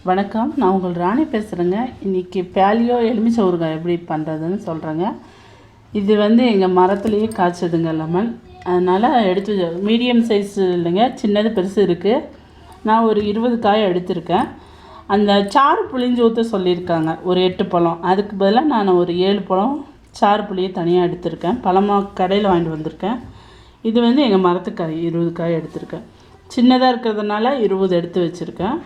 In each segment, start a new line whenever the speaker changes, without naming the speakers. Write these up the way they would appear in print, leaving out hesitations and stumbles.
வணக்கம், நான் உங்கள் ராணி பேசுகிறேங்க. இன்றைக்கி பேலியோ எலுமிச்சை ஊறுகாய் எப்படி பண்ணுறதுன்னு சொல்கிறேங்க. இது எங்கள் மரத்துலேயே காய்ச்சதுங்க லெமன். அதனால் எடுத்து மீடியம் சைஸ் இல்லைங்க, சின்னது பெருசு இருக்குது. நான் ஒரு 20 காய் எடுத்திருக்கேன். அந்த சாறு புளிஞ்சு ஊற்ற சொல்லியிருக்காங்க ஒரு 8 பழம். அதுக்கு பதிலாக நான் ஒரு 7 பழம் சாறு புளியை தனியாக எடுத்திருக்கேன். பழமாக கடையில் வாங்கிட்டு வந்திருக்கேன். இது எங்கள் மரத்துக்காய் 20 காய் எடுத்திருக்கேன். சின்னதாக இருக்கிறதுனால 20 எடுத்து வச்சுருக்கேன்.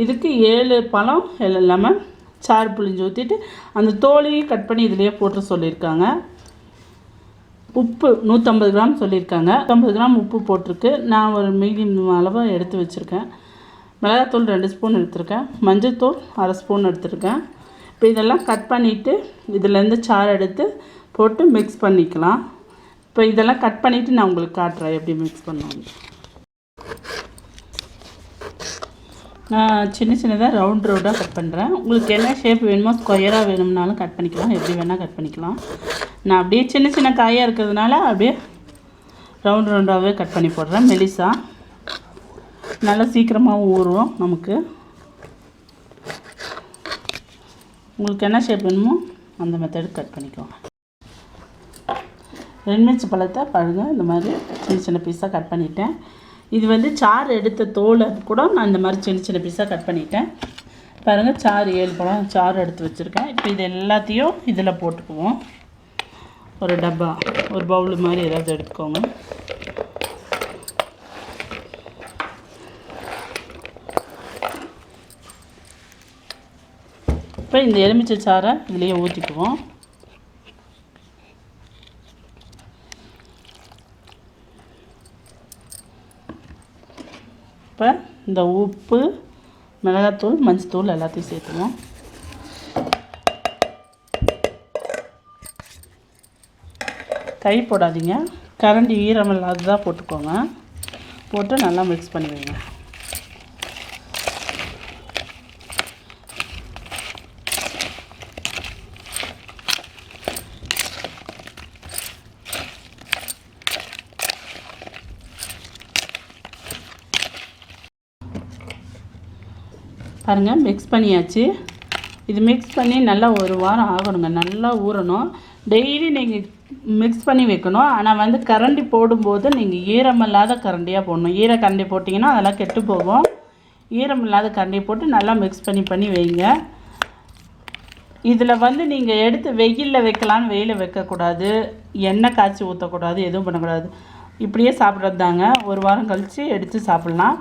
இதுக்கு 7 பழம் லெமன் சாறு புளிஞ்சு ஊற்றிட்டு அந்த தோலையும் கட் பண்ணி இதிலேயே போட்டு சொல்லியிருக்காங்க. உப்பு 150 கிராம் சொல்லியிருக்காங்க. 150 கிராம் உப்பு போட்டிருக்கு. நான் ஒரு மீடியம் அளவு எடுத்து வச்சுருக்கேன். மிளகாத்தூள் 2 ஸ்பூன் எடுத்திருக்கேன். மஞ்சள்தூள் 1/2 ஸ்பூன் எடுத்திருக்கேன். இப்போ இதெல்லாம் கட் பண்ணிவிட்டு இதிலேருந்து சாறு எடுத்து போட்டு மிக்ஸ் பண்ணிக்கலாம். இப்போ இதெல்லாம் கட் பண்ணிவிட்டு நான் உங்களுக்கு காட்டுறேன் எப்படி மிக்ஸ் பண்ணுவாங்க. நான் சின்னதாக ரவுண்டாக கட் பண்ணுறேன். உங்களுக்கு என்ன ஷேப் வேணுமோ, ஸ்கொயராக வேணும்னாலும் கட் பண்ணிக்கலாம், எப்படி வேணால் கட் பண்ணிக்கலாம். நான் அப்படியே சின்ன காயாக இருக்கிறதுனால அப்படியே ரவுண்டாகவே கட் பண்ணி போடுறேன். மெலிசா நல்லா சீக்கிரமாக ஊறும் நமக்கு. உங்களுக்கு என்ன ஷேப் வேணுமோ அந்த மெத்தடு கட் பண்ணிக்கோங்க. எலுமிச்சை பழத்தை பாருங்கள், இந்த மாதிரி சின்ன பீஸாக கட் பண்ணிட்டேன். இது சாறு எடுத்த தோலை கூட நான் இந்த மாதிரி சின்ன பீஸாக கட் பண்ணிட்டேன். பாருங்கள், சாறு 7 பழம் சாறு எடுத்து வச்சுருக்கேன். இப்போ இது எல்லாத்தையும் இதில் போட்டுக்குவோம். ஒரு டப்பா, ஒரு பவுல் மாதிரி ஏதாவது எடுத்துக்கோங்க. இப்போ இந்த எலுமிச்சை சாறை இதுலேயே ஊற்றிக்குவோம். இப்போ இந்த உப்பு, மிளகாத்தூள், மஞ்சத்தூள் எல்லாத்தையும் சேர்த்துவோம். கை போடாதீங்க, கரண்டி ஈரம் இல்லாததாக போட்டுக்கோங்க. போட்டு நல்லா மிக்ஸ் பண்ணி வைங்க. பாருங்கள், மிக்ஸ் பண்ணியாச்சு. இது மிக்ஸ் பண்ணி நல்லா ஒரு வாரம் ஆகணுங்க, நல்லா ஊறணும். டெய்லி நீங்கள் மிக்ஸ் பண்ணி வைக்கணும். ஆனால் கரண்டி போடும்போது நீங்கள் ஈரமில்லாத கரண்டியாக போடணும். கரண்டி போட்டிங்கன்னா அதெல்லாம் கெட்டு போகும். ஈரமில்லாத கரண்டியை போட்டு நல்லா மிக்ஸ் பண்ணி வைங்க. இதில் நீங்கள் எடுத்து வெயிலில் வைக்கலான்னு வெயிலில் வைக்கக்கூடாது, எண்ணெய் காய்ச்சி ஊற்றக்கூடாது, எதுவும் பண்ணக்கூடாது. இப்படியே சாப்பிட்றது தாங்க. ஒரு வாரம் கழித்து எடுத்து சாப்பிட்லாம்,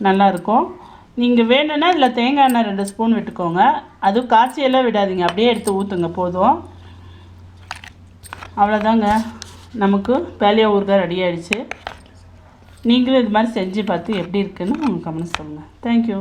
நல்லாயிருக்கும். நீங்கள் வேணும்னா இதில் தேங்காய் எண்ணெய் 2 ஸ்பூன் விட்டுக்கோங்க. அதுவும் காய்ச்சியெல்லாம் விடாதீங்க, அப்படியே எடுத்து ஊற்றுங்க போதும். அவ்வளோதாங்க, நமக்கு பேலியோ ஊறுகாய் ரெடி ஆகிடுச்சு. நீங்களும் இது மாதிரி செஞ்சு பார்த்து எப்படி இருக்குன்னு உங்கள் கமெண்ட்ஸ் சொல்லுங்கள். தேங்க்யூ.